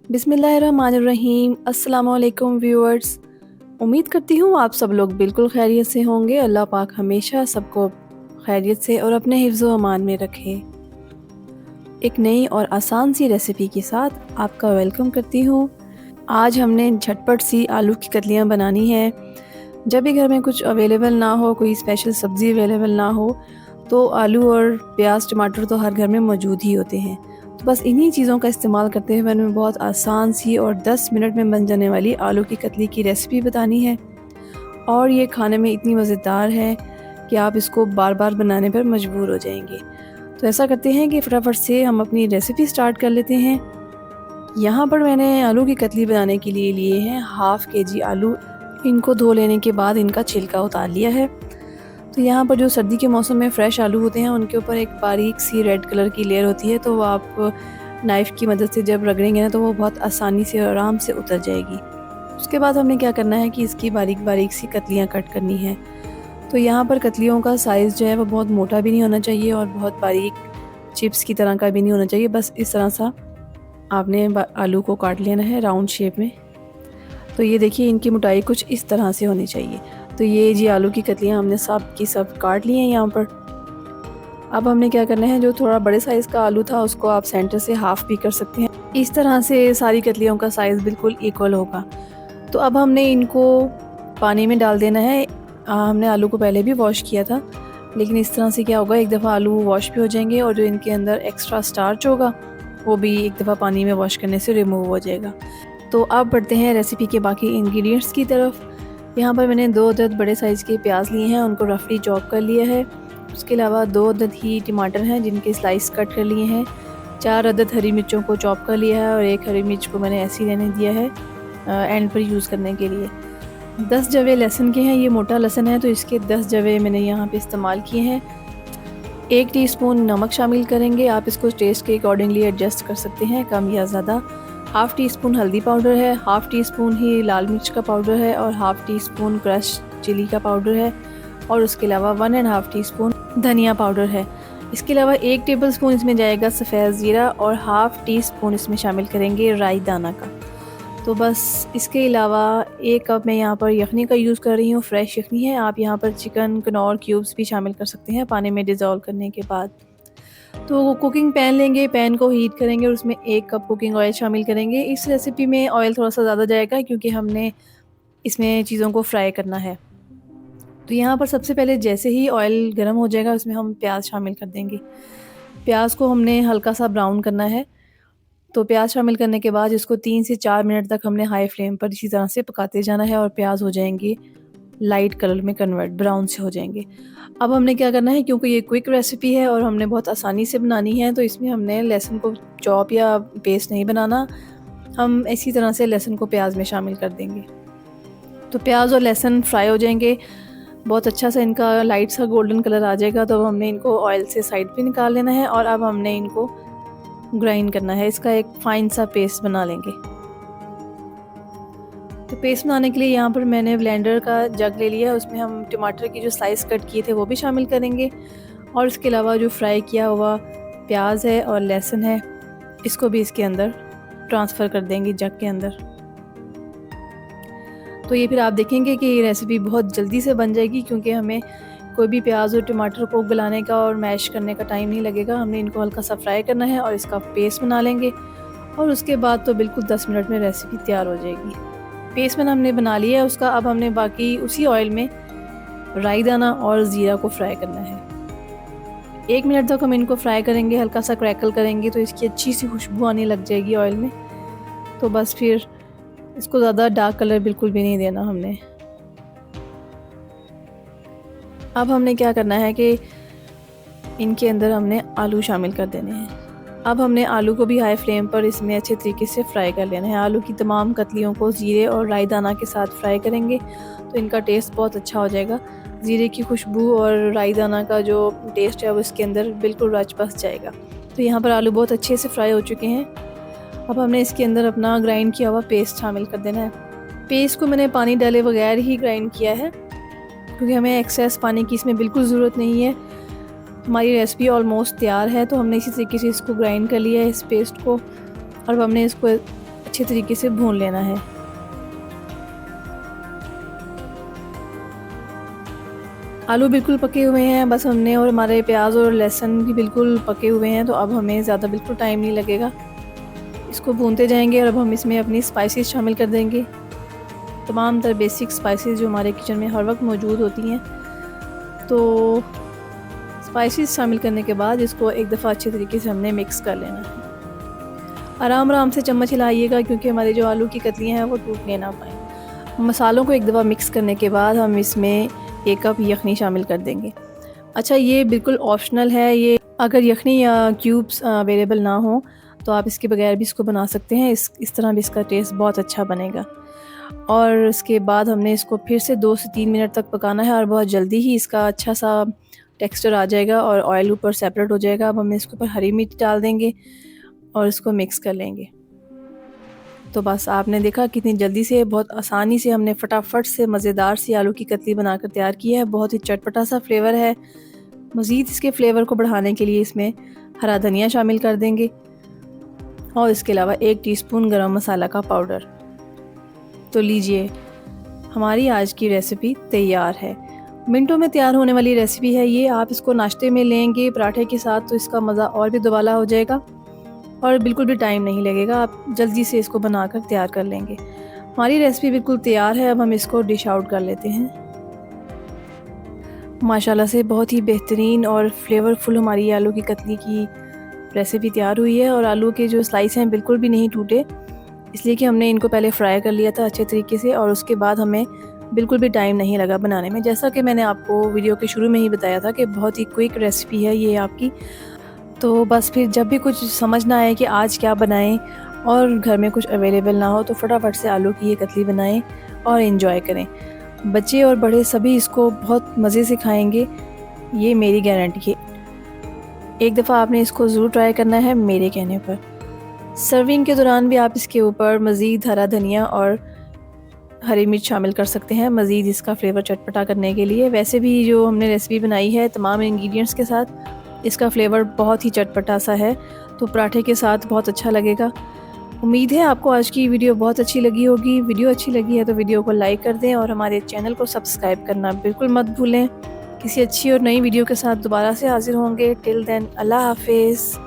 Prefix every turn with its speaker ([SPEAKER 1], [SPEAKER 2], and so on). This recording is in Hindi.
[SPEAKER 1] बिस्मिल्लाहिर्रहमानिर्रहीम। अस्सलाम वालेकुम व्यूअर्स। उम्मीद करती हूँ आप सब लोग बिल्कुल खैरियत से होंगे। अल्लाह पाक हमेशा सबको खैरियत से और अपने हिफ्ज़ व अमान में रखे। एक नई और आसान सी रेसिपी के साथ आपका वेलकम करती हूँ। आज हमने झटपट सी आलू की कतलियाँ बनानी है। जब भी घर में कुछ अवेलेबल ना हो, कोई स्पेशल सब्ज़ी अवेलेबल ना हो, तो आलू और प्याज टमाटर तो हर घर में मौजूद ही होते हैं। तो बस इन्हीं चीज़ों का इस्तेमाल करते हुए मैंने बहुत आसान सी और 10 मिनट में बन जाने वाली आलू की कतली की रेसिपी बतानी है। और ये खाने में इतनी मज़ेदार है कि आप इसको बार बार बनाने पर मजबूर हो जाएंगे। तो ऐसा करते हैं कि फटाफट से हम अपनी रेसिपी स्टार्ट कर लेते हैं। यहाँ पर मैंने आलू की कतली बनाने के लिए लिए हैं हाफ़ केजी आलू। इनको धो लेने के बाद इनका छिलका उतार लिया है। तो यहाँ पर जो सर्दी के मौसम में फ़्रेश आलू होते हैं उनके ऊपर एक बारीक सी रेड कलर की लेयर होती है, तो वो आप नाइफ़ की मदद से जब रगड़ेंगे ना तो वो बहुत आसानी से और आराम से उतर जाएगी। उसके बाद हमने क्या करना है कि इसकी बारीक बारीक सी कतलियाँ कट करनी है। तो यहाँ पर कतलियों का साइज़ जो है वो बहुत मोटा भी नहीं होना चाहिए और बहुत बारीक चिप्स की तरह का भी नहीं होना चाहिए। बस इस तरह सा आपने आलू को काट लेना है राउंड शेप में। तो ये देखिए इनकी मोटाई कुछ इस तरह से होनी चाहिए। तो ये जी आलू की कतलियाँ हमने सब की सब काट ली हैं यहाँ पर। अब हमने क्या करना है, जो थोड़ा बड़े साइज़ का आलू था उसको आप सेंटर से हाफ़ भी कर सकते हैं। इस तरह से सारी कतलियों का साइज़ बिल्कुल इक्वल होगा। तो अब हमने इनको पानी में डाल देना है। हमने आलू को पहले भी वॉश किया था, लेकिन इस तरह से क्या होगा, एक दफ़ा आलू वॉश भी हो जाएंगे और जो इनके अंदर एक्स्ट्रा स्टार्च होगा वो भी एक दफ़ा पानी में वॉश करने से रिमूव हो जाएगा। तो अब बढ़ते हैं रेसिपी के बाकी इंग्रेडिएंट्स की तरफ। यहाँ पर मैंने 2 अदद बड़े साइज़ के प्याज लिए हैं, उनको रफली चॉप कर लिया है। उसके अलावा 2 अदद ही टमाटर हैं जिनके स्लाइस कट कर लिए हैं। 4 अदद हरी मिर्चों को चॉप कर लिया है और 1 हरी मिर्च को मैंने ऐसे ही रहने दिया है एंड पर यूज़ करने के लिए। 10 जवे लहसुन के हैं, ये मोटा लहसुन है तो इसके 10 जवे मैंने यहाँ पे इस्तेमाल किए हैं। 1 टीस्पून नमक शामिल करेंगे, आप इसको टेस्ट के अकॉर्डिंगली एडजस्ट कर सकते हैं, कम या ज़्यादा। हाफ़ टी स्पून हल्दी पाउडर है, हाफ़ टी स्पून ही लाल मिर्च का पाउडर है और half teaspoon crush chilli का पाउडर है और उसके अलावा 1 एंड हाफ़ टी स्पून धनिया पाउडर है। इसके अलावा 1 टेबलस्पून इसमें जाएगा सफ़ेद ज़ीरा और हाफ़ टी स्पून इसमें शामिल करेंगे राई दाना का। तो बस इसके अलावा 1 कप मैं यहाँ पर यखनी का यूज़ कर रही हूँ, फ्रेश यखनी है। आप यहाँ पर चिकन कनौर क्यूब्स भी शामिल कर सकते हैं पानी में डिज़ोल्व करने के बाद। तो कुकिंग पैन लेंगे, पैन को हीट करेंगे और उसमें 1 कप कुकिंग ऑयल शामिल करेंगे। इस रेसिपी में ऑयल थोड़ा सा ज़्यादा जाएगा क्योंकि हमने इसमें चीज़ों को फ्राई करना है। तो यहाँ पर सबसे पहले जैसे ही ऑयल गर्म हो जाएगा उसमें हम प्याज शामिल कर देंगे। प्याज को हमने हल्का सा ब्राउन करना है। तो प्याज शामिल करने के बाद इसको 3 से 4 मिनट तक हमने हाई फ्लेम पर इसी तरह से पकाते जाना है और प्याज हो जाएंगे लाइट कलर में कन्वर्ट, ब्राउन से हो जाएंगे। अब हमने क्या करना है, क्योंकि ये क्विक रेसिपी है और हमने बहुत आसानी से बनानी है, तो इसमें हमने लहसुन को चॉप या पेस्ट नहीं बनाना। हम इसी तरह से लहसुन को प्याज में शामिल कर देंगे। तो प्याज और लहसुन फ्राई हो जाएंगे, बहुत अच्छा सा इनका लाइट सा गोल्डन कलर आ जाएगा। तो अब हमने इनको ऑयल से साइड पे निकाल लेना है और अब हमने इनको ग्राइंड करना है, इसका एक फाइन सा पेस्ट बना लेंगे। तो पेस्ट बनाने के लिए यहाँ पर मैंने ब्लेंडर का जग ले लिया है, उसमें हम टमाटर की जो स्लाइस कट किए थे वो भी शामिल करेंगे और उसके अलावा जो फ्राई किया हुआ प्याज है और लहसुन है इसको भी इसके अंदर ट्रांसफ़र कर देंगे जग के अंदर। तो ये फिर आप देखेंगे कि ये रेसिपी बहुत जल्दी से बन जाएगी क्योंकि हमें कोई भी प्याज और टमाटर को गलाने का और मैश करने का टाइम नहीं लगेगा। हमने इनको हल्का सा फ्राई करना है और इसका पेस्ट बना लेंगे और उसके बाद तो बिल्कुल 10 मिनट में रेसिपी तैयार हो जाएगी। पेस्ट में हमने बना लिया है उसका। अब हमने बाकी उसी ऑयल में राई दाना और ज़ीरा को फ्राई करना है। 1 मिनट तक हम इनको फ्राई करेंगे, हल्का सा क्रैकल करेंगे तो इसकी अच्छी सी खुशबू आने लग जाएगी ऑयल में। तो बस फिर इसको ज़्यादा डार्क कलर बिल्कुल भी नहीं देना हमने। अब हमने क्या करना है कि इनके अंदर हमने आलू शामिल कर देने हैं। अब हमने आलू को भी हाई फ्लेम पर इसमें अच्छे तरीके से फ्राई कर लेना है। आलू की तमाम कतलियों को ज़ीरे और राई दाना के साथ फ्राई करेंगे तो इनका टेस्ट बहुत अच्छा हो जाएगा। ज़ीरे की खुशबू और राई दाना का जो टेस्ट है वो इसके अंदर बिल्कुल रच बस जाएगा। तो यहाँ पर आलू बहुत अच्छे से फ्राई हो चुके हैं। अब हमने इसके अंदर अपना ग्राइंड किया हुआ पेस्ट शामिल कर देना है। पेस्ट को मैंने पानी डाले बगैर ही ग्राइंड किया है क्योंकि हमें एक्सेस पानी की इसमें बिल्कुल ज़रूरत नहीं है। हमारी रेसिपी ऑलमोस्ट तैयार है, तो हमने इसी तरीके से इसको ग्राइंड कर लिया है इस पेस्ट को और अब हमने इसको अच्छे तरीके से भून लेना है। आलू बिल्कुल पके हुए हैं, बस हमने और हमारे प्याज और लहसुन भी बिल्कुल पके हुए हैं, तो अब हमें ज़्यादा बिल्कुल टाइम नहीं लगेगा। इसको भूनते जाएंगे और अब हम इसमें अपनी स्पाइसेस शामिल कर देंगे, तमाम तरह बेसिक स्पाइसेस जो हमारे किचन में हर वक्त मौजूद होती हैं। तो स्पाइसेस शामिल करने के बाद इसको एक दफ़ा अच्छे तरीके से हमने मिक्स कर लेना है। आराम आराम से चम्मच हिलाइएगा, क्योंकि हमारे जो आलू की कतलियाँ हैं वो टूटने ना पाएँ। मसालों को एक दफ़ा मिक्स करने के बाद हम इसमें 1 कप यखनी शामिल कर देंगे। अच्छा, ये बिल्कुल ऑप्शनल है, ये अगर यखनी या क्यूब्स अवेलेबल ना हो तो आप इसके बगैर भी इसको बना सकते हैं। इस तरह भी इसका टेस्ट बहुत अच्छा बनेगा। और इसके बाद हमने इसको फिर से 2 से 3 मिनट तक पकाना है और बहुत जल्दी ही इसका अच्छा सा टेक्सचर आ जाएगा और ऑयल ऊपर सेपरेट हो जाएगा। अब हम इसके ऊपर हरी मिर्च डाल देंगे और इसको मिक्स कर लेंगे। तो बस आपने देखा कितनी जल्दी से, बहुत आसानी से हमने फटाफट से मज़ेदार सी आलू की कतली बनाकर तैयार की है। बहुत ही चटपटा सा फ्लेवर है। मज़ीद इसके फ्लेवर को बढ़ाने के लिए इसमें हरा धनिया शामिल कर देंगे और इसके अलावा 1 टीस्पून गरम मसाला का पाउडर। तो लीजिए, हमारी आज की रेसिपी तैयार है। मिनटों में तैयार होने वाली रेसिपी है ये। आप इसको नाश्ते में लेंगे पराठे के साथ तो इसका मज़ा और भी दुबाला हो जाएगा और बिल्कुल भी टाइम नहीं लगेगा। आप जल्दी से इसको बनाकर तैयार कर लेंगे। हमारी रेसिपी बिल्कुल तैयार है। अब हम इसको डिश आउट कर लेते हैं। माशाल्लाह से बहुत ही बेहतरीन और फ्लेवरफुल हमारी आलू की कतली की रेसिपी तैयार हुई है। और आलू के जो स्लाइस हैं बिल्कुल भी नहीं टूटे, इसलिए कि हमने इनको पहले फ्राई कर लिया था अच्छे तरीके से और उसके बाद हमें बिल्कुल भी टाइम नहीं लगा बनाने में। जैसा कि मैंने आपको वीडियो के शुरू में ही बताया था कि बहुत ही क्विक रेसिपी है ये आपकी। तो बस फिर जब भी कुछ समझ ना आए कि आज क्या बनाएं और घर में कुछ अवेलेबल ना हो तो फटाफट से आलू की ये कतली बनाएं और एंजॉय करें। बच्चे और बड़े सभी इसको बहुत मज़े से खाएंगे, ये मेरी गारंटी है। एक दफ़ा आपने इसको ज़रूर ट्राई करना है मेरे कहने पर। सर्विंग के दौरान भी आप इसके ऊपर मज़ीद हरा धनिया और हरी मिर्च शामिल कर सकते हैं, मज़ीद इसका फ्लेवर चटपटा करने के लिए। वैसे भी जो हमने रेसिपी बनाई है तमाम इंग्रेडिएंट्स के साथ, इसका फ्लेवर बहुत ही चटपटा सा है, तो पराठे के साथ बहुत अच्छा लगेगा। उम्मीद है आपको आज की वीडियो बहुत अच्छी लगी होगी। वीडियो अच्छी लगी है तो वीडियो को लाइक कर दें और हमारे चैनल को सब्सक्राइब करना बिल्कुल मत भूलें। किसी अच्छी और नई वीडियो के साथ दोबारा से हाजिर होंगे। टिल देन, अल्लाह हाफिज़।